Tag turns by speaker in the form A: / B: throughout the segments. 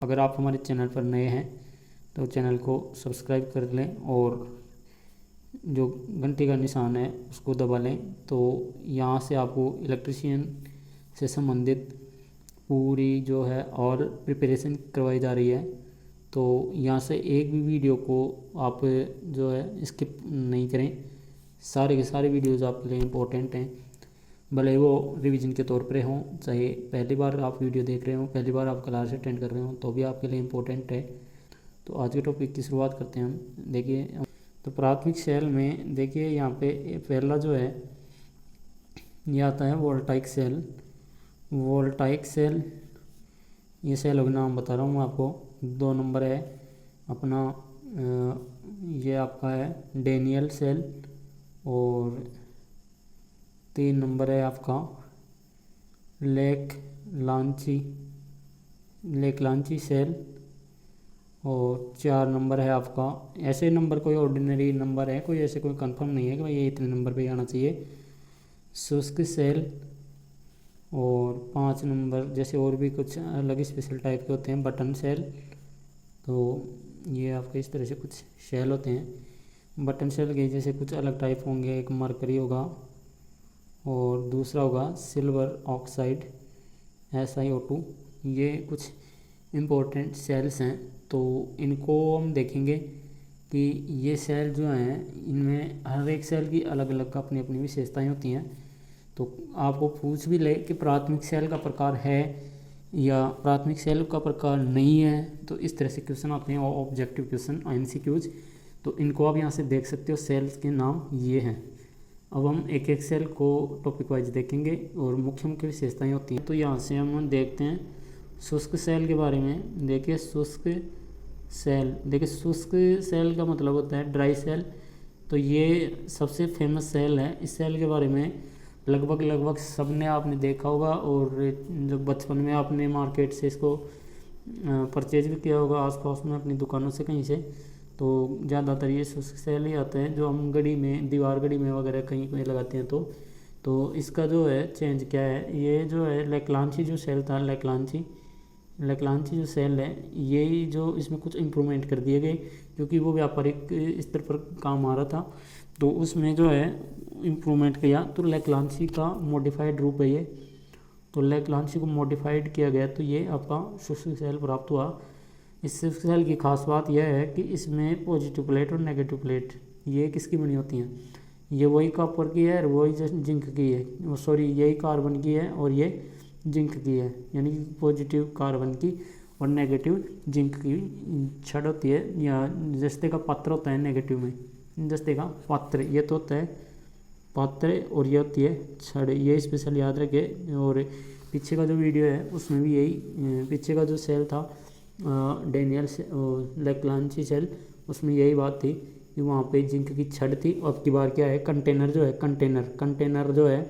A: अगर आप हमारे चैनल पर नए हैं तो चैनल को सब्सक्राइब कर लें और जो घंटी का निशान है उसको दबा लें। तो यहाँ से आपको इलेक्ट्रीशियन से संबंधित पूरी जो है और प्रिपरेशन करवाई जा रही है। तो यहाँ से एक भी वीडियो को आप जो है स्किप नहीं करें, सारे के सारे वीडियोज़ आपके लिए इम्पोर्टेंट हैं, भले वो रिवीजन के तौर पर हों, चाहे पहली बार आप वीडियो देख रहे हो, पहली बार आप क्लास अटेंड कर रहे हो, तो भी आपके लिए इम्पोर्टेंट है। तो आज के टॉपिक की शुरुआत करते हैं हम। देखिए, तो प्राथमिक सेल में देखिए यहाँ पे पहला जो है ये आता है वोल्टाइक सेल। वोल्टाइक सेल, ये सेल का नाम बता रहा हूँ मैं आपको। 2 नंबर है अपना ये आपका है डेनियल सेल, और 3 नंबर है आपका लेक लांची सेल, और 4 नंबर है आपका, ऐसे नंबर कोई ऑर्डिनरी नंबर है, कोई ऐसे कोई कंफर्म नहीं है कि भाई ये इतने नंबर पे आना चाहिए, शुष्क सेल। और 5 नंबर जैसे और भी कुछ अलग स्पेशल टाइप के होते हैं, बटन सेल। तो ये आपके इस तरह से कुछ सेल होते हैं। बटन सेल के जैसे कुछ अलग टाइप होंगे, एक मरकरी होगा और दूसरा होगा सिल्वर ऑक्साइड SiO2। ये कुछ इम्पोर्टेंट सेल्स हैं। तो इनको हम देखेंगे कि ये सेल जो हैं इनमें हर एक सेल की अलग अलग अपनी अपनी विशेषताएं होती हैं। तो आपको पूछ भी ले कि प्राथमिक सेल का प्रकार है या प्राथमिक सेल का प्रकार नहीं है, तो इस तरह से क्वेश्चन आते हैं, ऑब्जेक्टिव क्वेश्चन MCQs। तो इनको आप यहाँ से देख सकते हो, सेल्स के नाम ये हैं। अब हम एक एक सेल को टॉपिक वाइज देखेंगे और मुख्य मुख्य विशेषताएं होती हैं। तो यहाँ से हम देखते हैं शुष्क सेल के बारे में। देखिए शुष्क सेल, देखिए शुष्क सेल का मतलब होता है ड्राई सेल। तो ये सबसे फेमस सेल है। इस सेल के बारे में लगभग सबने आपने देखा होगा, और जब बचपन में आपने मार्केट से इसको परचेज भी किया होगा आसपास में अपनी दुकानों से कहीं से। तो ज़्यादातर ये शुष्क सेल ही आते हैं जो हम गड़ी में, दीवार गड़ी में वगैरह कहीं कहीं लगाते हैं। तो इसका जो है चेंज क्या है, ये जो है लेक्लांची जो सेल था, लेक्लांची जो सेल है, यही जो इसमें कुछ इम्प्रूवमेंट कर दिए गए, क्योंकि वो व्यापारिक स्तर पर काम आ रहा था। तो उसमें जो है इम्प्रूवमेंट किया, तो लेक्लांची का मॉडिफाइड रूप है ये। तो लेक्लांची को मॉडिफाइड किया गया, तो ये आपका शुष्क सेल प्राप्त हुआ। इस शुष्क सेल की खास बात यह है कि इसमें पॉजिटिव प्लेट और नेगेटिव प्लेट ये किसकी बनी होती हैं, ये वही कॉपर की है और वही जिंक की है, सॉरी यही कार्बन की है और ये जिंक की है, यानी कि पॉजिटिव कार्बन की और नेगेटिव जिंक की छड़ होती है, या जस्ते का पात्र होता है नेगेटिव में, जस्ते का पात्र ये तो होता है पात्र, और ये होती है छड़, ये स्पेशल याद रखे। और पीछे का जो वीडियो है उसमें भी यही, पीछे का जो सेल था डेनियल से लेक्लांची सेल, उसमें यही बात थी कि वहाँ पे जिंक की छड़ थी। अब की बार क्या है, कंटेनर जो है, कंटेनर जो है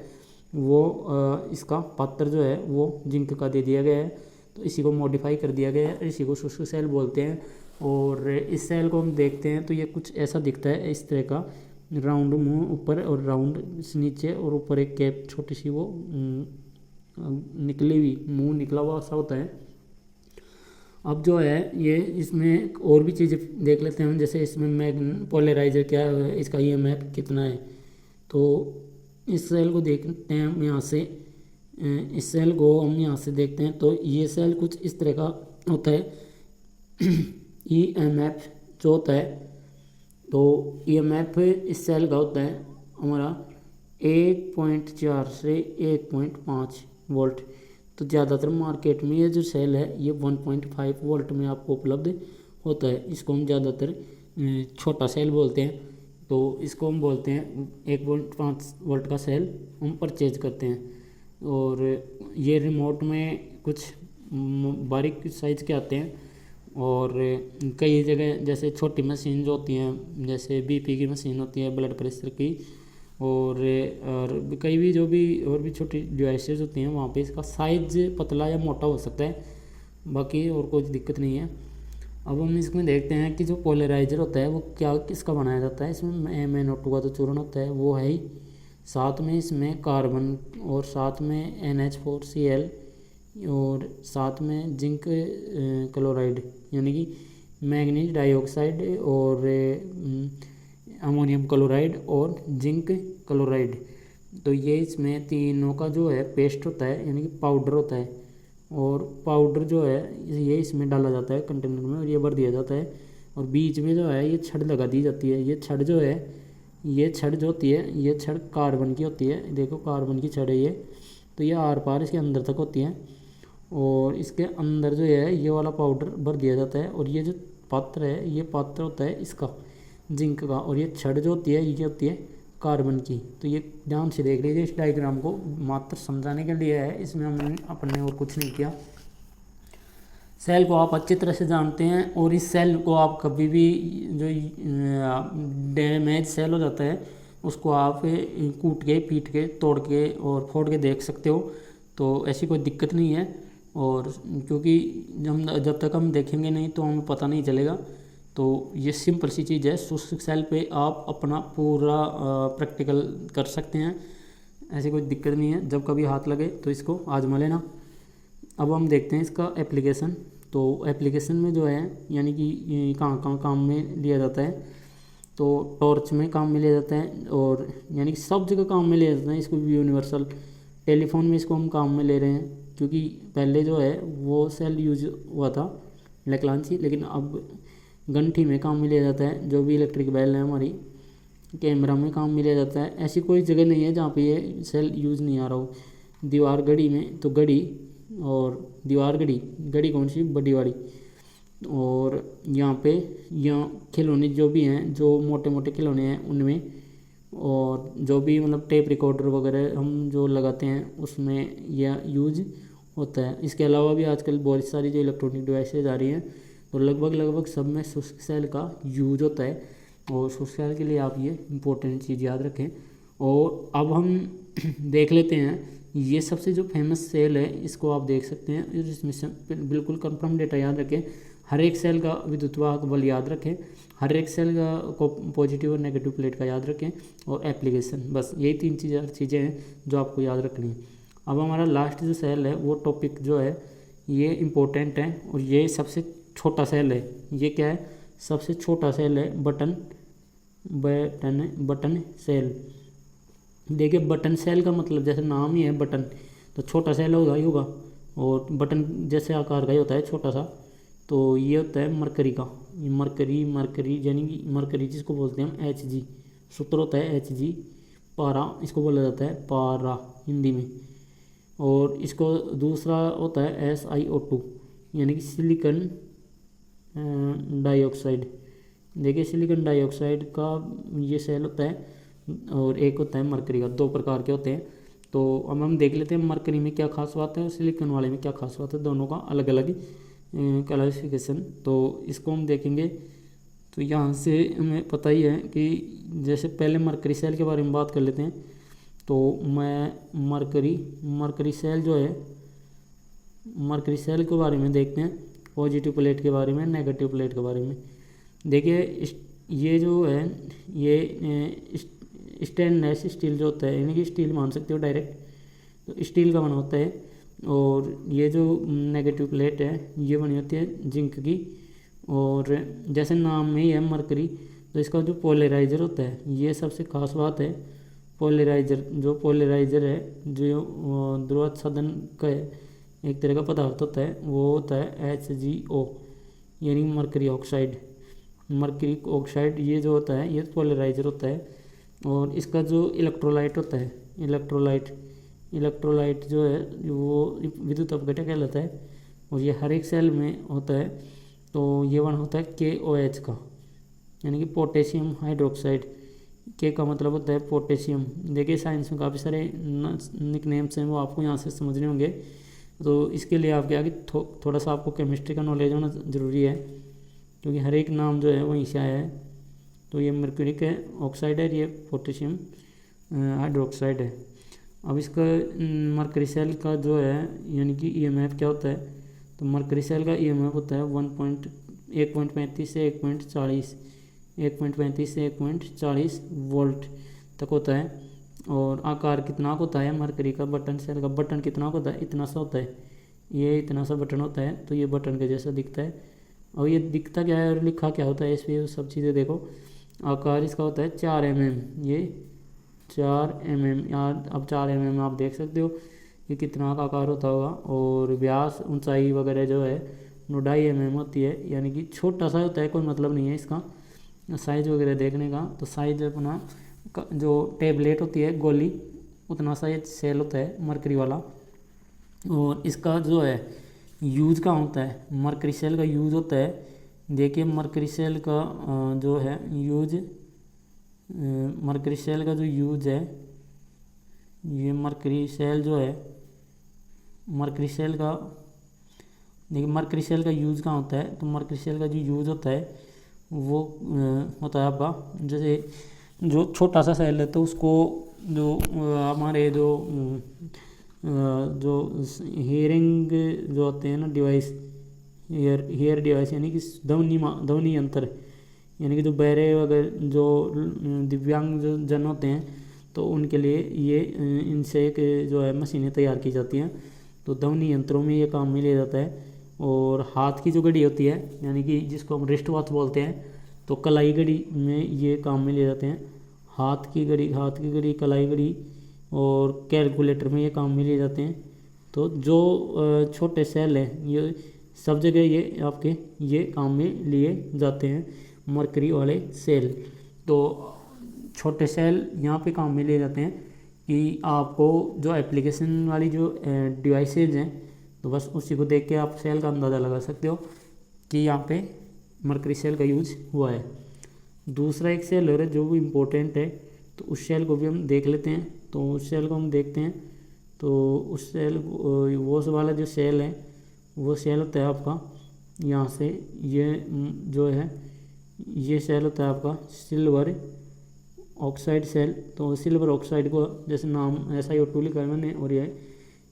A: वो इसका पात्र जो है वो जिंक का दे दिया गया है। तो इसी को मॉडिफाई कर दिया गया है, इसी को शुष्क सेल बोलते हैं। और इस सेल को हम देखते हैं तो ये कुछ ऐसा दिखता है, इस तरह का राउंड मुंह ऊपर और राउंड नीचे, और ऊपर एक कैप छोटी सी वो निकली हुई, मुंह निकला हुआ सा होता है। अब जो है ये इसमें और भी चीज़ें देख लेते हैं हम, जैसे इसमें पोलराइजर क्या है, इसका EMF कितना है। तो इस सेल को देखते हैं हम यहाँ से, इस सेल को हम यहाँ से देखते हैं तो ये सेल कुछ इस तरह का होता है। EMF जो होता है, तो EMF इस सेल का होता है हमारा 1.4 से 1.5 वोल्ट। तो ज़्यादातर मार्केट में ये जो सेल है ये 1.5 वोल्ट में आपको उपलब्ध होता है। इसको हम ज़्यादातर छोटा सेल बोलते हैं। तो इसको हम बोलते हैं 1.5 वोल्ट का सेल हम परचेज करते हैं। और ये रिमोट में कुछ बारीक साइज़ के आते हैं, और कई जगह जैसे छोटी मशीन जो होती हैं, जैसे BP की मशीन होती है, ब्लड प्रेशर की, और कई भी जो भी और भी छोटी डिवाइसेस होती हैं, वहाँ पे इसका साइज पतला या मोटा हो सकता है, बाकी और कोई दिक्कत नहीं है। अब हम इसमें देखते हैं कि जो पोलराइजर होता है वो क्या किसका बनाया जाता है। इसमें MnO2 का जो चूर्ण होता है वो है ही, साथ में इसमें कार्बन और साथ में NH4Cl और साथ में जिंक क्लोराइड यानी कि मैंगनीज डाइऑक्साइड और अमोनियम क्लोराइड और जिंक क्लोराइड। तो ये इसमें तीनों का जो है पेस्ट होता है यानी कि पाउडर होता है, और पाउडर जो है ये इसमें डाला जाता है कंटेनर में और ये भर दिया जाता है, और बीच में जो है ये छड़ लगा दी जाती है। ये छड़ जो है, ये छड़ जो होती है, ये छड़ कार्बन की होती है। देखो कार्बन की छड़ है ये, तो ये आर पार इसके अंदर तक होती है, और इसके अंदर जो है ये वाला पाउडर भर दिया जाता है। और ये जो पात्र है, ये पात्र होता है इसका जिंक का, और ये छड़ जो होती है ये होती है कार्बन की। तो ये ध्यान से देख लीजिए, इस डायग्राम को मात्र समझाने के लिए है, इसमें हमने अपने और कुछ नहीं किया। सेल को आप अच्छी तरह से जानते हैं, और इस सेल को आप कभी भी जो डैमेज सेल हो जाता है उसको आप कूट के, पीट के, तोड़ के और फोड़ के देख सकते हो, तो ऐसी कोई दिक्कत नहीं है। और क्योंकि जब तक हम देखेंगे नहीं तो हमें पता नहीं चलेगा। तो ये सिंपल सी चीज़ है, शुष्क सेल पे आप अपना पूरा प्रैक्टिकल कर सकते हैं, ऐसी कोई दिक्कत नहीं है। जब कभी हाथ लगे तो इसको आजमा लेना। अब हम देखते हैं इसका एप्लीकेशन। तो एप्लीकेशन में जो है यानी कि कहाँ कहाँ काम में लिया जाता है, तो टॉर्च में काम में लिया जाता है, और यानी कि सब जगह काम में लिया जाता है इसको, यूनिवर्सल। टेलीफोन में इसको हम काम में ले रहे हैं, क्योंकि पहले जो है वो सेल यूज हुआ था लैक्लांची, लेकिन अब घंटी में काम में लिया जाता है। जो भी इलेक्ट्रिक बेल है हमारी, कैमरा में काम में लिया जाता है। ऐसी कोई जगह नहीं है जहाँ पे ये सेल यूज़ नहीं आ रहा हो। दीवार घड़ी में तो घड़ी, और दीवार घड़ी, घड़ी कौन सी, बड़ी वाली। और यहाँ पे यहाँ खिलौने जो भी हैं, जो मोटे मोटे खिलौने हैं उनमें, और जो भी मतलब टेप रिकॉर्डर वगैरह हम जो लगाते हैं उसमें यह यूज होता है। इसके अलावा भी आजकल बहुत सारी जो इलेक्ट्रॉनिक डिवाइसेज आ रही हैं, तो लगभग सब में शुष्क सेल का यूज होता है। और शुष्क सेल के लिए आप ये इम्पोर्टेंट चीज़ याद रखें। और अब हम देख लेते हैं, ये सबसे जो फेमस सेल है इसको आप देख सकते हैं, इसमें से बिल्कुल कंफर्म डेटा याद रखें। हर एक सेल का विद्युत वाहक बल याद रखें, हर एक सेल का को पॉजिटिव और नेगेटिव प्लेट का याद रखें, और एप्लीकेशन। बस यही तीन चीज़ें हैं जो आपको याद रखनी है। अब हमारा लास्ट जो सेल है वो टॉपिक जो है ये इम्पोर्टेंट है, और ये सबसे छोटा सेल है। ये क्या है, सबसे छोटा सेल है बटन सेल। देखिए बटन सेल का मतलब जैसे नाम ही है बटन, तो छोटा सेल होगा ही होगा, और बटन जैसे आकार का ही होता है छोटा सा। तो ये होता है मरकरी का, ये मरकरी यानी कि मरकरी जिसको बोलते हैं हम Hg, सूत्र होता है Hg। पारा इसको बोला जाता है पारा हिंदी में। और इसको दूसरा होता है SiO2 यानी कि सिलिकॉन डाइऑक्साइड। देखिए सिलिकॉन डाइऑक्साइड का ये सेल होता है, और एक होता है मरकरी का। दो प्रकार के होते हैं। तो अब हम देख लेते हैं मरकरी में क्या खास बात है और सिलिकॉन वाले में क्या खास बात है, दोनों का अलग अलग क्लासिफिकेशन। तो इसको हम देखेंगे। तो यहाँ से हमें पता ही है कि जैसे पहले मरकरी सेल के बारे में बात कर लेते हैं। तो मैं मरकरी सेल जो है, मरकरी सेल के बारे में देखते हैं, पॉजिटिव प्लेट के बारे में, नेगेटिव प्लेट के बारे में। देखिए ये जो है ये स्टेनलेस स्टील जो होता है, यानी कि स्टील मान सकते हो डायरेक्ट, तो स्टील का बना होता है। और ये जो नेगेटिव प्लेट है ये बनी होती है जिंक की। और जैसे नाम में ही है मरकरी, तो इसका जो पोलराइजर होता है ये सबसे खास बात है। पोलराइजर है जो ध्रुवाच्छादन का एक तरह का पदार्थ होता है, वो होता है HgO यानी मरकरी ऑक्साइड। ये जो होता है ये पोलराइजर होता है। और इसका जो इलेक्ट्रोलाइट होता है, इलेक्ट्रोलाइट जो है वो विद्युत अपघटक कहलाता है, और ये हर एक सेल में होता है। तो ये वन होता है KOH का, यानी कि पोटेशियम हाइड्रोक्साइड। के का मतलब होता है पोटेशियम। देखिए साइंस में काफ़ी सारे निकनेम्स हैं, वो आपको यहाँ से समझने होंगे। तो इसके लिए आपके आगे थोड़ा सा आपको केमिस्ट्री का नॉलेज होना ज़रूरी है, क्योंकि हर एक नाम जो है वहीं से आया है। तो ये मर्क्यूरिक ऑक्साइड है, ये पोटेशियम हाइड्रोक्साइड है। अब इसका मरकरी सेल का जो है यानी कि EMF क्या होता है, तो मरकरी सेल का EMF होता है 1.35 से 1.40 वोल्ट तक होता है। और आकार कितना होता है मरकरी का, बटन सेल का बटन कितना होता है, इतना सा होता है, ये इतना सा बटन होता है, तो ये बटन के जैसा दिखता है। और ये दिखता क्या है और लिखा क्या होता है इस पर, सब चीज़ें देखो। आकार इसका होता है 4 mm, ये 4 mm यार। अब 4 mm आप देख सकते हो कि कितना का आकार होता होगा। और व्यास ऊंचाई वगैरह जो है 2.5 mm होती है, यानी कि छोटा सा होता है, कोई मतलब नहीं है इसका साइज़ वगैरह देखने का। तो साइज़ अपना जो टेबलेट होती है गोली, उतना सा ये सेल होता है मरकरी वाला। और इसका जो है यूज का होता है, मरकरी सेल का यूज होता है। देखिए मरकरी सेल का जो है यूज, मरकरी सेल का जो यूज है, ये मरकरी सेल जो है, मरकरी सेल का देखिए मरकरी सेल का यूज कहाँ होता है। तो मरकरी सेल का जो यूज होता है वो होता है आपका, जैसे जो छोटा सा सेल है तो उसको जो हमारे जो हेयरिंग जो होते हैं ना डिवाइस, हेयर डिवाइस, यानी कि ध्वनि यंत्र, यानी कि जो बहरे वगैरह जो दिव्यांग जो जन होते हैं तो उनके लिए ये इनसे एक जो है मशीनें तैयार की जाती हैं। तो ध्वनि यंत्रों में ये काम में लिया जाता है। और हाथ की जो घड़ी होती है, यानी कि जिसको हम रिस्ट वॉच बोलते हैं, तो कलाई घड़ी में ये काम में लिए जाते हैं। हाथ की घड़ी, कलाई घड़ी और कैलकुलेटर में ये काम में लिए जाते हैं। तो जो छोटे सेल हैं ये सब जगह ये आपके ये काम में लिए जाते हैं, मरकरी वाले सेल। तो छोटे सेल यहाँ पे काम में लिए जाते हैं कि आपको जो एप्लीकेशन वाली जो डिवाइसेज हैं, तो बस उसी को देख के आप सेल का अंदाज़ा लगा सकते हो कि यहाँ पे मरकरी सेल का यूज हुआ है। दूसरा एक सेल है जो भी इम्पोर्टेंट है, तो उस सेल को भी हम देख लेते हैं। तो उस सेल को हम देखते हैं, तो उस सेल वो वाला जो सेल है वो सेल होता है आपका यहाँ से, ये जो है ये सेल होता है आपका सिल्वर ऑक्साइड सेल। तो सिल्वर ऑक्साइड को जैसे नाम SiO2 लिखा है मैंने, और ये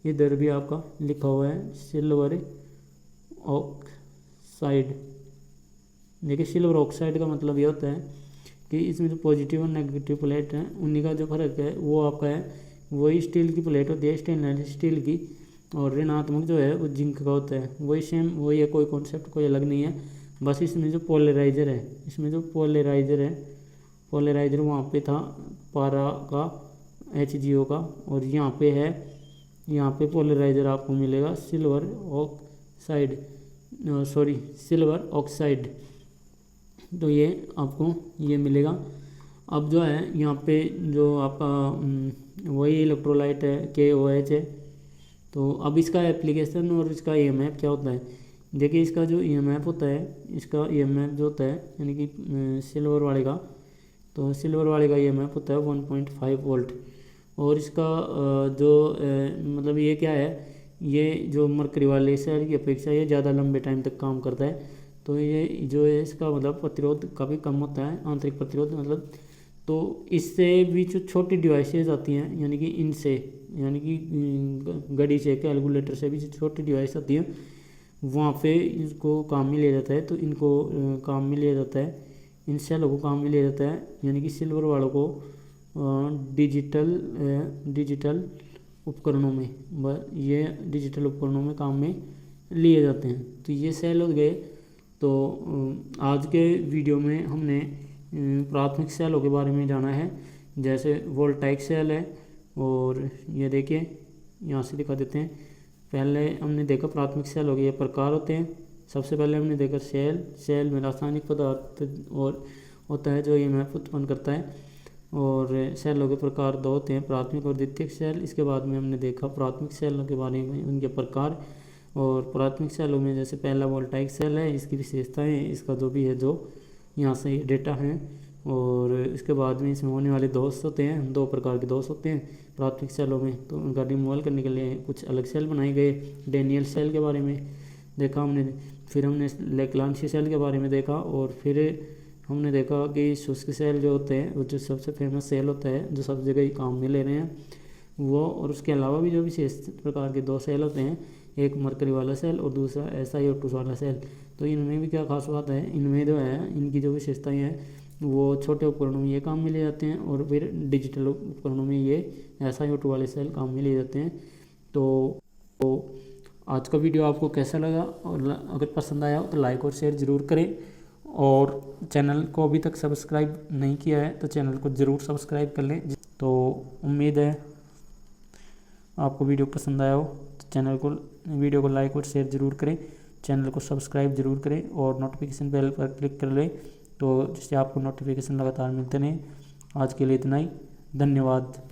A: इधर भी आपका लिखा हुआ है सिल्वर ऑक्साइड। देखिए सिल्वर ऑक्साइड का मतलब ये होता है कि इसमें जो पॉजिटिव और नेगेटिव प्लेट हैं उन्हीं का जो फर्क है वो आपका है, वही स्टील की प्लेट होती है, स्टेनलेस स्टील की, और ऋणात्मक जो है वो जिंक का होता है। वही सेम वही है, कोई कॉन्सेप्ट कोई अलग नहीं है। बस इसमें जो पोलराइजर है, इसमें जो पोलराइजर है, पोलराइजर वहाँ पे था पारा का HgO का, और यहाँ पे है, यहाँ पे पोलराइजर आपको मिलेगा सिल्वर ऑक्साइड। तो ये आपको ये मिलेगा। अब जो है यहाँ पे जो आपका वही इलेक्ट्रोलाइट है KOH है। तो अब इसका एप्लीकेशन और इसका EMF क्या होता है। देखिए इसका जो EMF होता है, इसका EMF जो होता है यानी कि सिल्वर वाले का, तो सिल्वर वाले का EMF होता है 1.5 वोल्ट। और इसका जो मतलब ये क्या है, ये जो मरकरी वाले सेल की अपेक्षा ये ज़्यादा लंबे टाइम तक काम करता है। तो ये जो है इसका मतलब प्रतिरोध काफ़ी कम होता है, आंतरिक प्रतिरोध मतलब। तो इससे भी जो छोटी डिवाइसेज आती हैं, यानी कि इनसे, यानी कि घड़ी से, कैलकुलेटर से भी जो छोटी डिवाइस आती है वहाँ पे इसको काम में लिया जाता है। तो इनको काम में लिया जाता है, इन सेलों को काम में लिया जाता है, यानी कि सिल्वर वालों को डिजिटल उपकरणों में, ये डिजिटल उपकरणों में काम में लिए जाते हैं। तो ये सेल हो गए। तो आज के वीडियो में हमने प्राथमिक सेलों के बारे में जाना है, जैसे वोल्टाइक सेल है। और ये देखिए यहाँ से दिखा देते हैं। पहले हमने देखा प्राथमिक सेल हो गए, ये प्रकार होते हैं। सबसे पहले हमने देखा सेल में रासायनिक पदार्थ और होता है जो EMF उत्पन्न करता है। और सेलों के प्रकार दो होते हैं, प्राथमिक और द्वितीयक सेल। इसके बाद में हमने देखा प्राथमिक सेलों के बारे में, उनके प्रकार। और प्राथमिक सेलों में जैसे पहला वोल्टाइक सेल है, इसकी विशेषताएं, इसका जो भी है जो यहाँ से डेटा हैं। और इसके बाद में इसमें होने वाले दोष होते हैं, 2 प्रकार के दोष होते हैं प्राथमिक सेलों में। तो उनका रिमूवल करने के लिए कुछ अलग सेल बनाए गए। डेनियल सेल के बारे में देखा हमने, फिर हमने लेक्लांशी सेल के बारे में देखा, और फिर हमने देखा कि शुष्क सेल जो होते हैं वो जो सबसे फेमस सेल होता है जो सब जगह ही काम में ले रहे हैं वो। और उसके अलावा भी जो विशेष प्रकार के 2 सेल होते हैं, एक मरकरी वाला सेल और दूसरा SiO2 वाला सेल। तो इनमें भी क्या खास बात है, इनमें जो है इनकी जो विशेषताएं हैं वो छोटे उपकरणों में ये काम में ले जाते हैं, और फिर डिजिटल उपकरणों में ये SiO2 वाले सेल काम में ले जाते हैं। तो आज का वीडियो आपको कैसा लगा, और अगर पसंद आया हो तो लाइक और शेयर ज़रूर करें, और चैनल को अभी तक सब्सक्राइब नहीं किया है तो चैनल को ज़रूर सब्सक्राइब कर लें। तो उम्मीद है आपको वीडियो पसंद आया हो, तो वीडियो को लाइक और शेयर ज़रूर करें, चैनल को सब्सक्राइब ज़रूर करें और नोटिफिकेशन बेल पर क्लिक कर लें, तो जिससे आपको नोटिफिकेशन लगातार मिलते रहें। आज के लिए इतना ही, धन्यवाद।